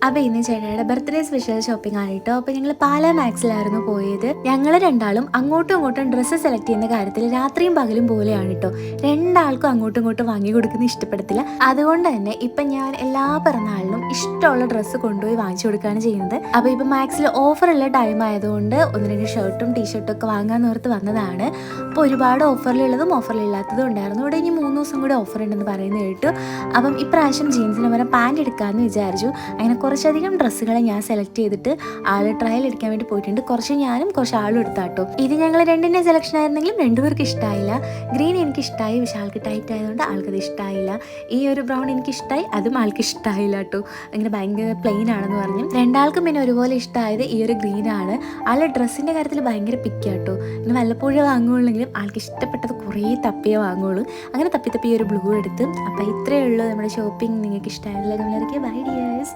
അപ്പോൾ ഇന്ന് ചേട്ടയുടെ birthday special shopping ആണ് കേട്ടോ. അപ്പോൾ ഞങ്ങൾ പാലാ മാക്സിലായിരുന്നു പോയത്. ഞങ്ങൾ രണ്ടാളും അങ്ങോട്ടും ഇങ്ങോട്ടും ഡ്രസ്സ് സെലക്ട് ചെയ്യുന്ന കാര്യത്തിൽ രാത്രിയും പകലും പോലെയാണ് കേട്ടോ. രണ്ടാൾക്കും അങ്ങോട്ടും ഇങ്ങോട്ടും വാങ്ങി കൊടുക്കുന്ന ഇഷ്ടപ്പെടത്തില്ല. അതുകൊണ്ട് തന്നെ ഇപ്പം ഞാൻ എല്ലാ പിറന്നാളിനും ഇഷ്ടമുള്ള ഡ്രസ്സ് കൊണ്ടുപോയി വാങ്ങിച്ചു കൊടുക്കുകയാണ് ചെയ്യുന്നത്. അപ്പോൾ ഇപ്പം മാക്സിൽ ഓഫറുള്ള ടൈം ആയതുകൊണ്ട് ഒന്ന് രണ്ട് ഷർട്ടും ടീഷർട്ടും ഒക്കെ വാങ്ങാൻ നേർത്ത് വന്നതാണ്. അപ്പോൾ ഒരുപാട് ഓഫറിലുള്ളതും ഓഫറിലില്ലാത്തതും ഉണ്ടായിരുന്നു. ഇവിടെ ഇനി 3 ദിവസം കൂടി ഓഫർ ഉണ്ടെന്ന് പറയുന്നത് കേട്ടു. അപ്പം ഇപ്രാവശ്യം ജീൻസിന് പകരം പാൻറ് എടുക്കാമെന്ന് വിചാരിച്ചു. അങ്ങനെ കുറച്ചധികം ഡ്രസ്സുകൾ ഞാൻ സെലക്ട് ചെയ്തിട്ട് ആൾ ട്രയൽ എടുക്കാൻ വേണ്ടി പോയിട്ടുണ്ട്. കുറച്ച് ഞാനും കുറച്ച് ആളും എടുത്താട്ടോ. ഇത് ഞങ്ങൾ രണ്ടിൻ്റെ സെലക്ഷൻ ആയിരുന്നെങ്കിലും രണ്ടുപേർക്ക് ഇഷ്ടമായില്ല. ഗ്രീൻ എനിക്ക് ഇഷ്ടമായി, പക്ഷെ ആൾക്ക് ടൈറ്റ് ആയതുകൊണ്ട് ആൾക്കത് ഇഷ്ടമായില്ല. ഈ ഒരു ബ്രൗൺ എനിക്ക് ഇഷ്ടമായി, അതും ആൾക്ക് ഇഷ്ടമായില്ല കേട്ടോ. അങ്ങനെ ഭയങ്കര പ്ലെയിൻ ആണെന്ന് പറഞ്ഞു. രണ്ടാൾക്കും പിന്നെ ഒരുപോലെ ഇഷ്ടമായത് ഈ ഒരു ഗ്രീൻ ആണ്. ആളുടെ ഡ്രസ്സിൻ്റെ കാര്യത്തിൽ ഭയങ്കര പിക്കാട്ടോ. ഇങ്ങനെ വല്ലപ്പോഴും വാങ്ങുകയുള്ളെങ്കിലും ആൾക്ക് ഇഷ്ടപ്പെട്ടത് കുറേ തപ്പിയേ വാങ്ങുള്ളൂ. അങ്ങനെ തപ്പി തപ്പി ഒരു ബ്ലൂ എടുത്ത്. അപ്പോൾ ഇത്രയേ ഉള്ളൂ നമ്മുടെ ഷോപ്പിംഗ്. നിങ്ങൾക്ക് ഇഷ്ടമായില്ല. Bye dears.